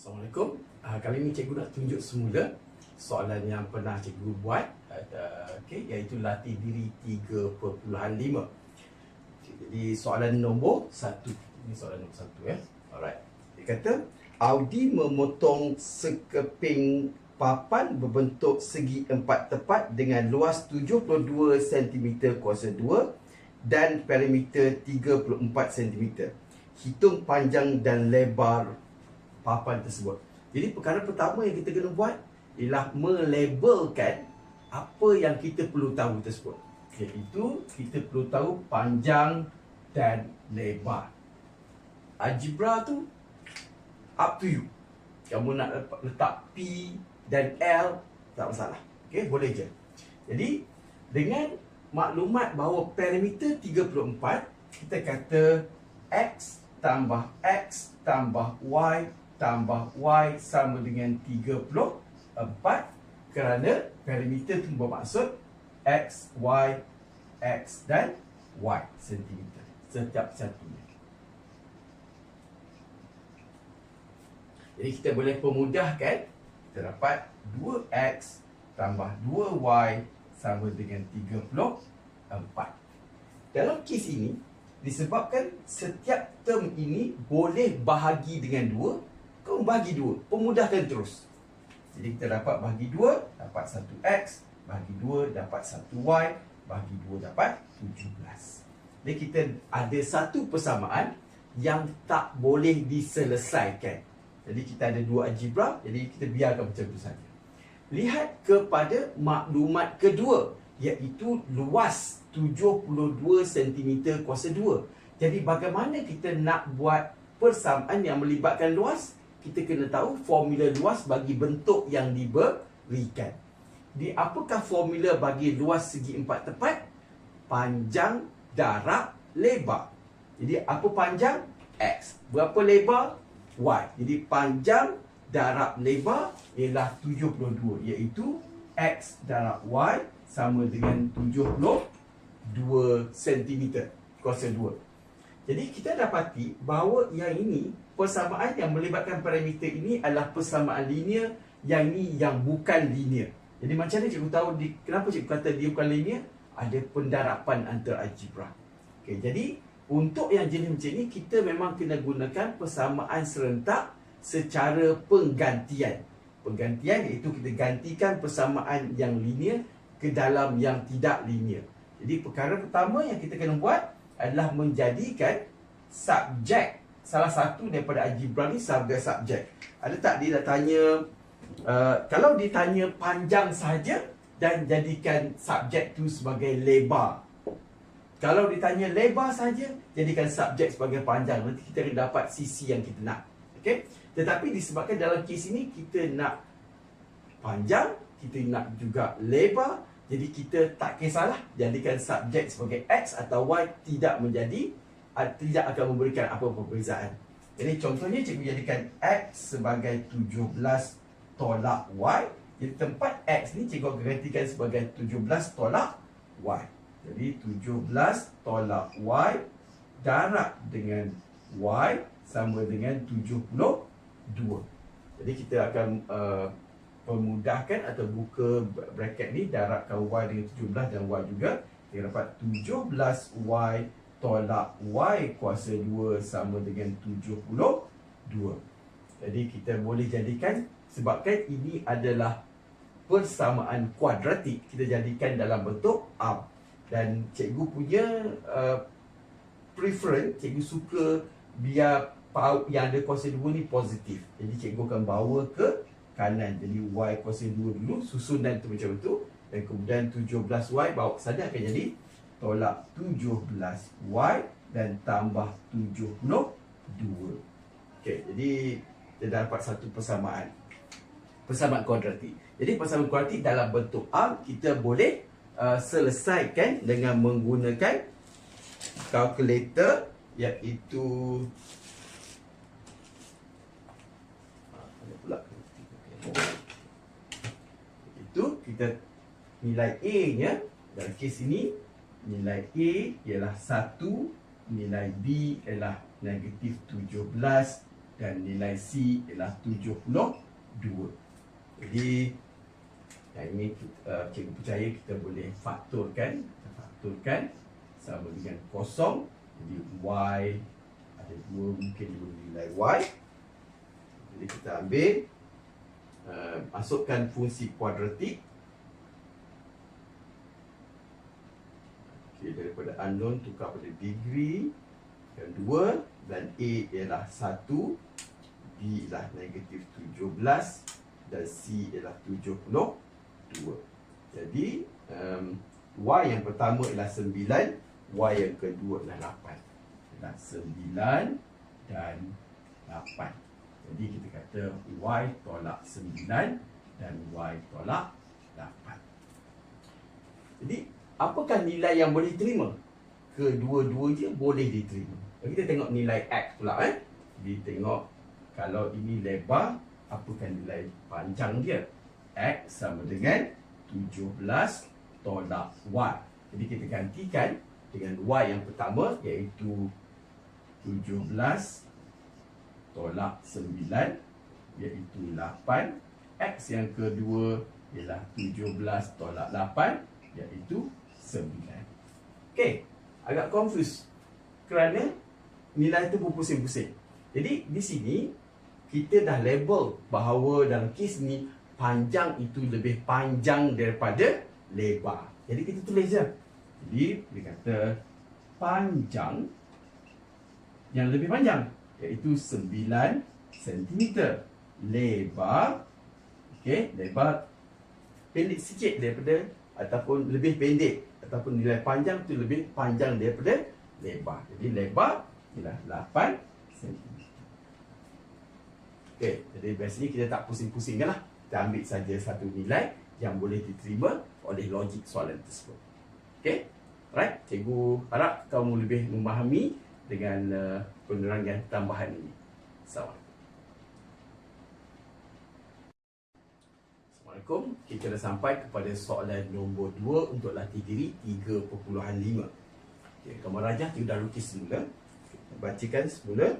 Assalamualaikum. Kali ini cikgu nak tunjuk semula soalan yang pernah cikgu buat, iaitu latih diri 3.5. Jadi soalan nombor 1. Ini soalan nombor 1 ya. Alright. Dia kata Audi memotong sekeping papan berbentuk segi empat tepat dengan luas 72 cm kuasa 2 dan perimeter 34 cm. Hitung panjang dan lebar papan tersebut. Jadi perkara pertama yang kita kena buat ialah melabelkan apa yang kita perlu tahu tersebut. Iaitu kita perlu tahu panjang dan lebar. Algebra tu up to you. Kamu nak letak P dan L tak masalah. Boleh je. Jadi dengan maklumat bahawa perimeter 34, kita kata X tambah X tambah Y tambah Y sama dengan 34, kerana perimeter itu bermaksud X, Y, X dan Y sentimeter setiap satunya. Jadi kita boleh pemudahkan. Kita dapat 2X tambah 2Y sama dengan 34. Dalam kes ini, disebabkan setiap term ini boleh bahagi dengan 2, kau bahagi 2, pemudahkan terus. Jadi kita dapat bahagi 2, dapat 1X, bahagi 2, dapat 1Y, bahagi 2, dapat 17. Jadi kita ada satu persamaan yang tak boleh diselesaikan. Jadi kita ada dua algebra, jadi kita biarkan macam itu saja. Lihat kepada maklumat kedua, iaitu luas 72 cm kuasa 2. Jadi bagaimana kita nak buat persamaan yang melibatkan luas? Kita kena tahu formula luas bagi bentuk yang diberikan. Di apakah formula bagi luas segi empat tepat? Panjang darab lebar. Jadi apa panjang? X. Berapa lebar? Y. Jadi panjang darab lebar ialah 72, iaitu X darab Y sama dengan 72 cm kuasa 2. Jadi kita dapati bahawa yang ini, persamaan yang melibatkan parameter ini adalah persamaan linear, yang ini yang bukan linear. Jadi macam mana cikgu tahu kenapa cikgu kata dia bukan linear? Ada pendarapan antara algebra. Jadi untuk yang jenis macam ini, kita memang kena gunakan persamaan serentak secara penggantian. Penggantian iaitu kita gantikan persamaan yang linear ke dalam yang tidak linear. Jadi perkara pertama yang kita kena buat adalah menjadikan subjek. Salah satu daripada algebra ni sebagai subjek. Ada tak dia dah tanya, kalau ditanya panjang sahaja dan jadikan subjek tu sebagai lebar. Kalau ditanya lebar saja, jadikan subjek sebagai panjang. Nanti kita akan dapat sisi yang kita nak. Tetapi disebabkan dalam kes ini kita nak panjang, kita nak juga lebar, jadi kita tak kisahlah jadikan subjek sebagai X atau Y, tidak akan memberikan apa-apa perbezaan. Jadi contohnya cikgu jadikan X sebagai 17 tolak Y. Jadi tempat X ni cikgu akan gantikan sebagai 17 tolak Y. Jadi 17 tolak Y darab dengan Y sama dengan 72. Jadi kita akan pemudahkan atau buka bracket ni, darabkan Y dengan 17 dan Y juga. Kita dapat 17Y tolak Y kuasa 2 sama dengan 72. Jadi kita boleh jadikan, sebabkan ini adalah persamaan kuadratik, kita jadikan dalam bentuk arm. Dan cikgu punya preference, cikgu suka biar yang ada kuasa 2 ni positif. Jadi cikgu akan bawa ke kanan. Jadi Y kuasa 2 dulu, susunan tu macam tu. Dan kemudian 17Y bawa ke sana akan jadi tolak 17Y dan tambah 72. Jadi kita dapat satu persamaan. Persamaan kuadratik. Jadi persamaan kuadratik dalam bentuk arm kita boleh selesaikan dengan menggunakan kalkulator, iaitu kita nilai A nya dalam kes ini, nilai A ialah 1, nilai B ialah negatif 17 dan nilai C ialah 72. Jadi yang ini cikgu percaya kita boleh fakturkan. Sama dengan kosong. Jadi Y ada 2, mungkin nilai Y. Jadi kita ambil, masukkan fungsi kuadratik. Okay, daripada unknown tukar pada degree dan 2, dan A ialah 1, B ialah negatif 17 dan C ialah 72. Jadi Y yang pertama ialah 9, Y yang kedua ialah 8. Ialah 9 dan 8. Jadi kita kata Y tolak 9 dan Y tolak 8. Jadi apakah nilai yang boleh diterima? Kedua-duanya boleh diterima. Kita tengok nilai X pula. Jadi tengok, kalau ini lebar, apakah nilai panjang dia? X sama dengan 17 tolak Y. Jadi kita gantikan dengan Y yang pertama, iaitu 17 tolak 9, iaitu 8. X yang kedua ialah 17 tolak 8, iaitu 9. Okey, agak confuse kerana nilai itu berpusing-pusing. Jadi di sini kita dah label bahawa dalam kes ni panjang itu lebih panjang daripada lebar. Jadi kita tulis je. Jadi dia kata panjang yang lebih panjang, iaitu 9 cm. Lebar, okey, lebar pendek sikit daripada, ataupun lebih pendek, ataupun nilai panjang tu lebih panjang daripada lebar. Jadi lebar ialah 8 cm. Okey, jadi biasanya kita tak pusing-pusingkan lah. Kita ambil saja satu nilai yang boleh diterima oleh logik soalan tersebut. Okey, alright. Cikgu harap kamu lebih memahami dengan penerangan tambahan ini. Assalamualaikum. Kita dah sampai kepada soalan nombor 2 untuk latih diri 3.5. Okay, gambar rajah cikgu dah lukis semula. Bacakan semula.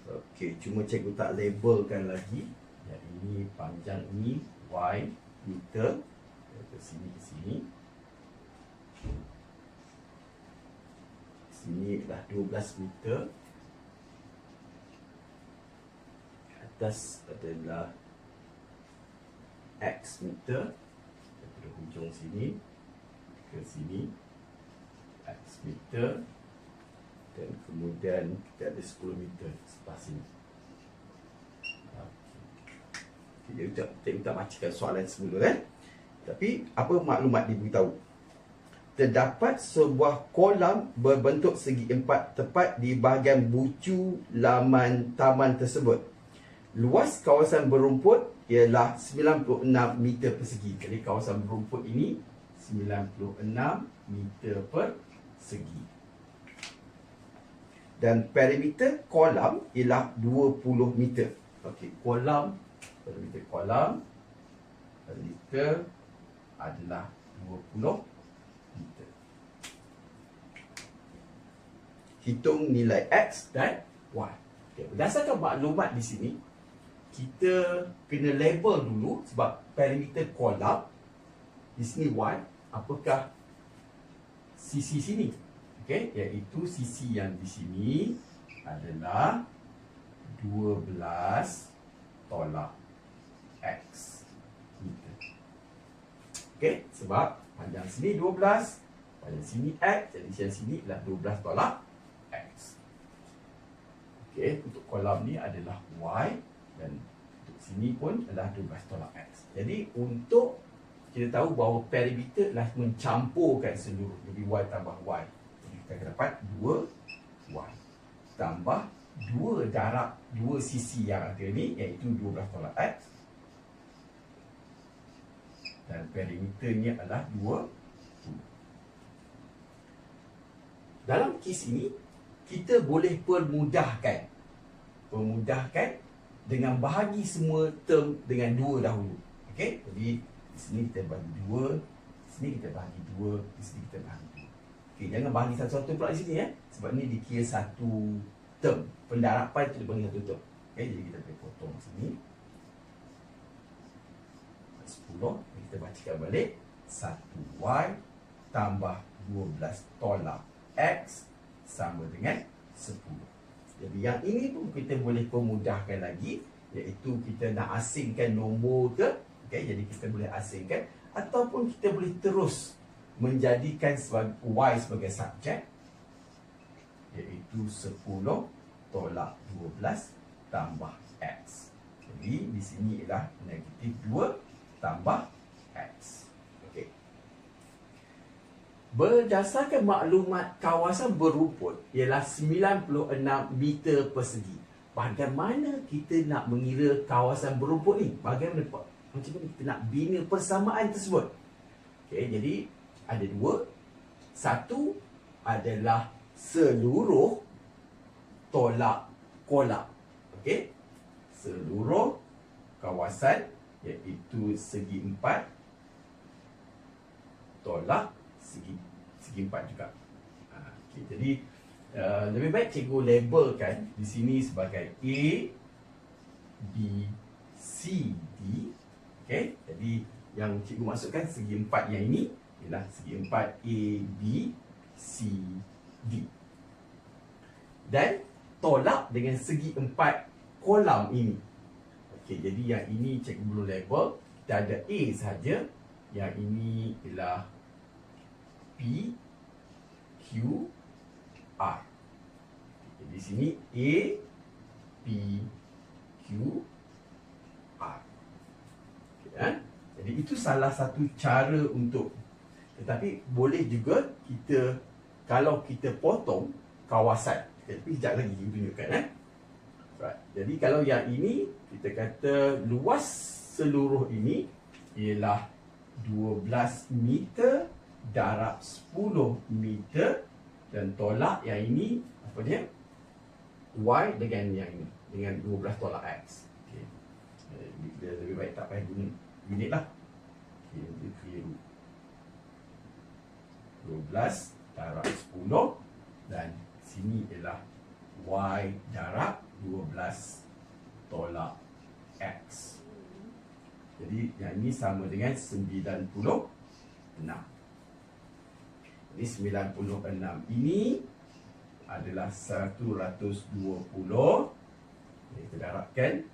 Okey, cuma cikgu tak labelkan lagi. Yang ini panjang ini Y meter. Dari sini ke sini. Sini adalah 12 meter. Atas adalah X meter. Dari hujung sini ke sini X meter. Dan kemudian kita ada 10 meter sebelah sini. Kita bacakan soalan semula. Tapi apa maklumat diberitahu? Terdapat sebuah kolam berbentuk segi empat tepat di bahagian bucu laman taman tersebut. Luas kawasan berumput ialah 96 meter persegi. Jadi kawasan berumput ini 96 meter persegi. Dan perimeter kolam ialah 20 meter. Okey, perimeter kolam adalah 20 meter. Hitung nilai X dan Y. Okay, berdasarkan maklumat di sini, kita kena label dulu sebab perimeter kolam di sini Y, apakah sisi sini? Okey, iaitu sisi yang di sini adalah 12 tolak X meter. Okey, sebab panjang sini 12, panjang sini X, jadi yang sini adalah 12 tolak X. Okey, untuk kolam ni adalah Y dan untuk sini pun adalah 12 tolak X. Jadi untuk kita tahu bahawa perimeter adalah mencampurkan seluruh. Jadi Y tambah Y. Jadi kita akan dapat 2Y tambah 2 darab 2 sisi yang ada ni, iaitu 12 tolak X. Dan perimeternya adalah 20. Dalam kes ini, kita boleh permudahkan dengan bahagi semua term dengan 2 dahulu. Okey, jadi di sini kita bagi 2, di sini kita bagi 2, di sini kita bagi 2. Okey, jangan bagi satu-satu pula di sini sebab ni dikira satu term. Pendarapan itu dibagi satu term. Okay, jadi kita boleh potong sini 10. Kita bacakan balik 1y tambah 12 tolak x sama dengan 10. Jadi yang ini pun kita boleh pemudahkan lagi, iaitu kita nak asingkan nombor ke, okay, jadi kita boleh asingkan, ataupun kita boleh terus menjadikan y sebagai subjek, iaitu 10 tolak 12 tambah x. Jadi di sini ialah negatif 2 tambah x. Okey. Berdasarkan maklumat kawasan berumput ialah 96 meter persegi. Bagaimana kita nak mengira kawasan berumput ni? Macam mana kita nak bina persamaan tersebut? Okey, jadi ada dua. Satu adalah seluruh tolak kolak. Okey, seluruh kawasan, iaitu segi 4 tolak segi 4 juga. Okay, jadi lebih baik cikgu labelkan di sini sebagai A, B, C, D. Okay, jadi yang cikgu masukkan segi 4 yang ini ialah segi 4 A, B, C, D. Dan tolak dengan segi 4 kolam ini. Okey, jadi yang ini cikgu belum label. Kita ada A sahaja. Yang ini ialah P, Q, R. Jadi di sini A, P, Q, R. Okay, jadi itu salah satu cara untuk. Tetapi boleh juga kita, kalau kita potong kawasan. Tapi sekejap lagi kita tunjukkan. Right. Jadi kalau yang ini, kita kata luas seluruh ini ialah 12 meter darab 10 meter, dan tolak yang ini apa dia? Y dengan yang ini, dengan 12 tolak X. Okay. Dia lebih baik tak payah guna unit lah. Okay, dia keliru. 12 darab 10, dan sini ialah Y darab 12 tolak X. Jadi yang ini sama dengan 96. Jadi 96 ini adalah 120. Kita darabkan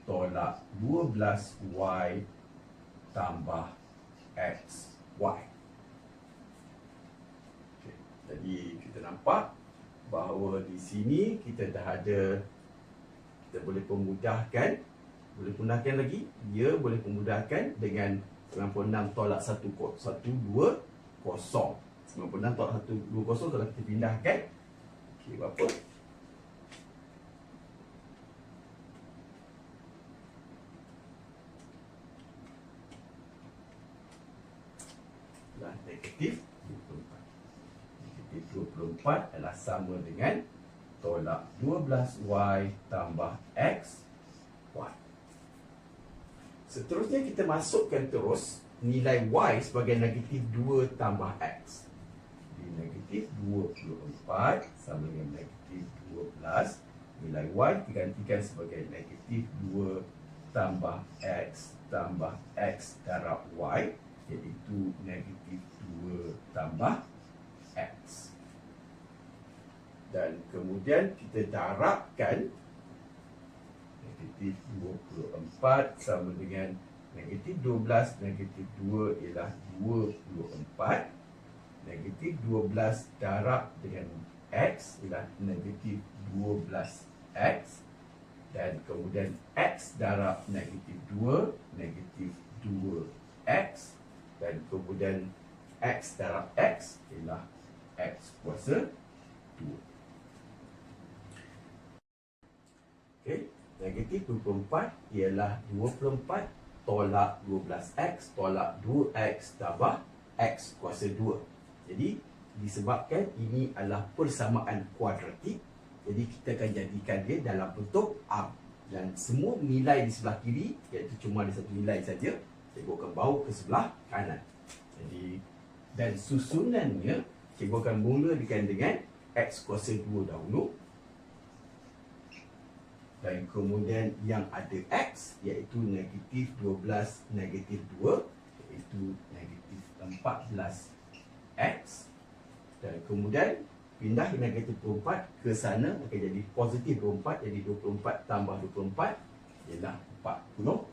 tolak 12Y tambah XY. Okay. Jadi kita nampak bahawa di sini kita dah ada, kita boleh pemudahkan lagi, dia boleh pemudahkan dengan 96 tolak 120. 96 tolak 120 kalau kita pindahkan, okey, berapa? Negatif 24. Negatif 24 adalah sama dengan tolak 12Y tambah X, Y. Seterusnya kita masukkan terus nilai Y sebagai negatif 2 tambah X. Jadi negatif 24 sama dengan negatif 12. Nilai Y digantikan sebagai negatif 2 tambah X darab Y, iaitu negatif 2 tambah X. Dan kemudian kita darabkan negatif 24 sama dengan negatif 12, negatif 2 ialah 24. Negatif 12 darab dengan X ialah negatif 12X. Dan kemudian X darab negatif 2, negatif 2X. Dan kemudian X darab X ialah X kuasa 2. Okay. Negatif 24 ialah 24 tolak 12X tolak 2X tambah X kuasa 2. Jadi disebabkan ini adalah persamaan kuadratik, jadi kita akan jadikan dia dalam bentuk arc. Dan semua nilai di sebelah kiri, iaitu cuma ada satu nilai saja, cikgu akan bawa ke sebelah kanan. Jadi, dan susunannya cikgu akan mulakan dengan X kuasa 2 dahulu. Dan kemudian yang ada X, iaitu negatif 12, negatif 2, iaitu negatif 14X. Dan kemudian pindah negatif 24 ke sana akan jadi positif 24. Jadi 24 tambah 24 ialah 48.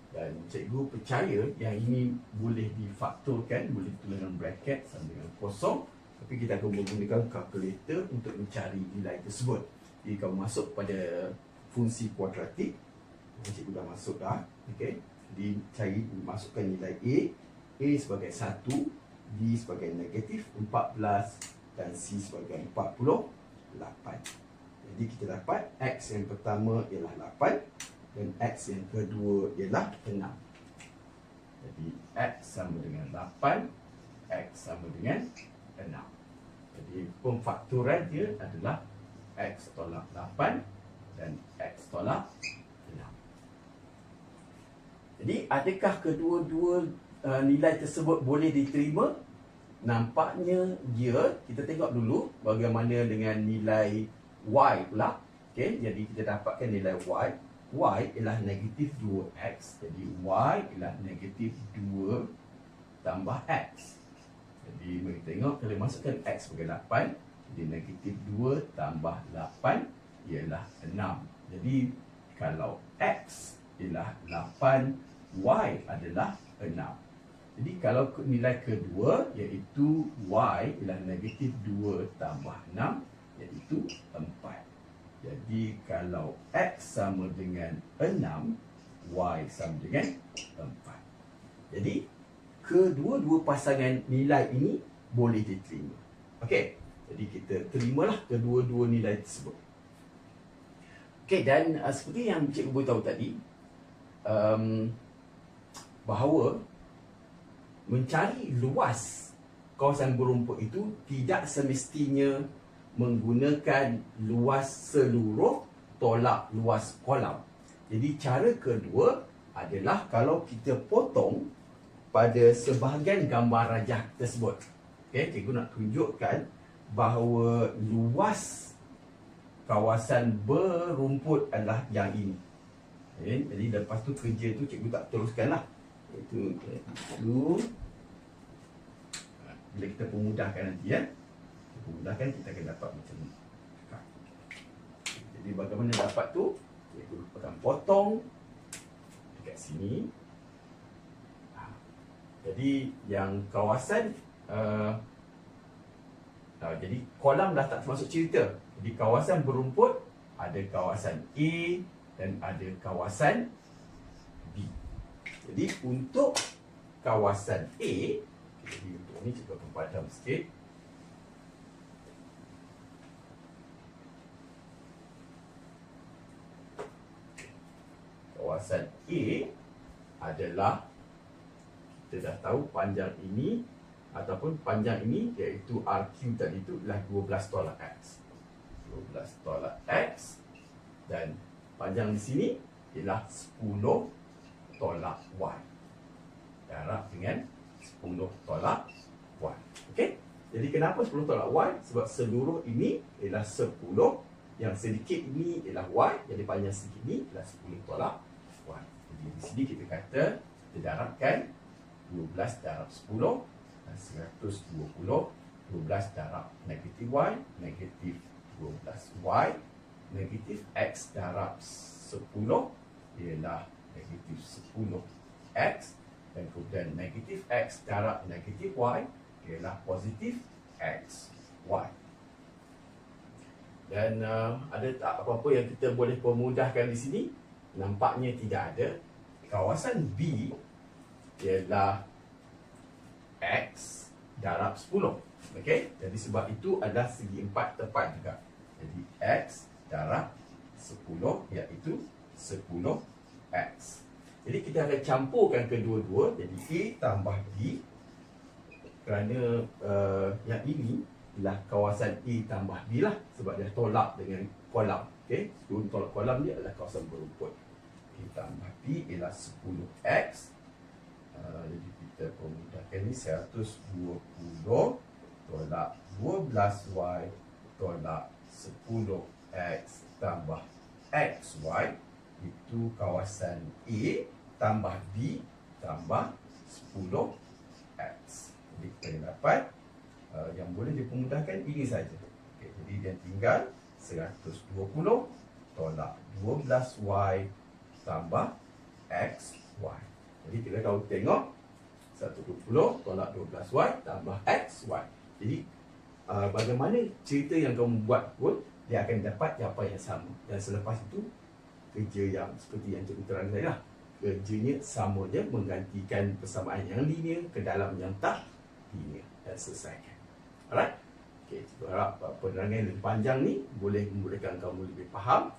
Dan cikgu percaya yang ini boleh difaktorkan, boleh tulis dengan bracket sama dengan kosong. Tapi kita akan menggunakan kalkulator untuk mencari nilai tersebut. Jadi kalau masuk pada fungsi kuadratik, cikgu dah masuk dah. Okay. Jadi cari, masukkan nilai A sebagai 1, B sebagai negatif 14 dan C sebagai 48. Jadi kita dapat X yang pertama ialah 8 dan X yang kedua ialah 6. Jadi X sama dengan 8, X sama dengan 6. Jadi pemfaktoran dia adalah X tolak 8 dan X tolak 6. Jadi adakah kedua-dua nilai tersebut boleh diterima? Nampaknya ya. Kita tengok dulu bagaimana dengan nilai Y pula. Okay, jadi kita dapatkan nilai Y. Y ialah negatif 2X. Jadi Y ialah negatif 2 tambah X. Jadi mari tengok, kalau masukkan X sebagai 8, jadi negatif 2 tambah 8 ialah 6. Jadi kalau X ialah 8, Y adalah 6. Jadi kalau nilai kedua, iaitu Y ialah negatif 2 tambah 6, iaitu 4. Jadi kalau X sama dengan 6, Y sama dengan 4. Jadi kedua-dua pasangan nilai ini boleh diterima. Okey, jadi kita terimalah kedua-dua nilai tersebut. Okey, dan seperti yang cikgu beritahu tadi, bahawa mencari luas kawasan berumput itu tidak semestinya menggunakan luas seluruh tolak luas kolam. Jadi cara kedua adalah kalau kita potong pada sebahagian gambar rajah tersebut. Okay, cikgu nak tunjukkan bahawa luas kawasan berumput adalah yang ini. Okay, jadi lepas tu kerja tu cikgu tak teruskanlah. Itu bila kita pemudahkan nanti ya. Pemudahkan kita akan dapat macam ni. Jadi bagaimana dapat tu? Cikgu akan potong dekat sini. Jadi yang kawasan jadi kolam dah tak termasuk cerita. Jadi kawasan berumput ada kawasan A dan ada kawasan B. Jadi untuk kawasan A, jadi untuk ni cikgu akan padam sikit. Kawasan A adalah, kita dah tahu panjang ini ataupun panjang ini iaitu RQ tadi itu adalah 12 tolak X. 12 tolak X dan panjang di sini ialah 10 tolak Y. Darab dengan 10 tolak Y. Okey? Jadi kenapa 10 tolak Y? Sebab seluruh ini ialah 10, yang sedikit ini ialah Y, jadi panjang sedikit ini ialah 10 tolak Y. Jadi di sini kita kata kita darabkan 12 darab 10 dan 120. 12 darab negatif Y, negatif 12Y, negatif X darab 10 ialah negatif 10X, dan kemudian negatif X darab negatif Y ialah positif XY. Dan ada tak apa-apa yang kita boleh pemudahkan di sini? Nampaknya tidak ada. Kawasan B ialah X darab 10. Okey? Jadi sebab itu adalah segi 4 tepat juga. Jadi X darab 10 iaitu 10X. Jadi kita akan campurkan kedua-dua. Jadi A tambah B. Kerana yang ini ialah kawasan A tambah B lah. Sebab dia tolak dengan kolam. Okey? Sebelum tolak kolam dia adalah kawasan berumput. A tambah B ialah 10X. Jadi kita pemudahkan ni 120 tolak 12Y tolak 10 X tambah XY itu kawasan A tambah B tambah 10X. Jadi kita dapat yang boleh dipermudahkan ini saja. Okay, jadi dia tinggal 120 tolak 12Y tambah XY. Jadi kita kalau tengok 120 tolak 12Y tambah XY. Jadi bagaimana cerita yang kamu buat pun dia akan dapat jawapan yang sama. Dan selepas itu kerja yang seperti yang cikgu terang tadi lah. Kerjanya sama je, menggantikan persamaan yang linear ke dalam yang tak linear dan selesaikan. Alright? Okay, cikgu harap penerangan lebih panjang ni boleh memudahkan kamu lebih faham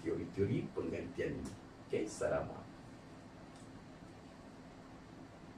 teori-teori penggantian ini. Okay, Assalamualaikum.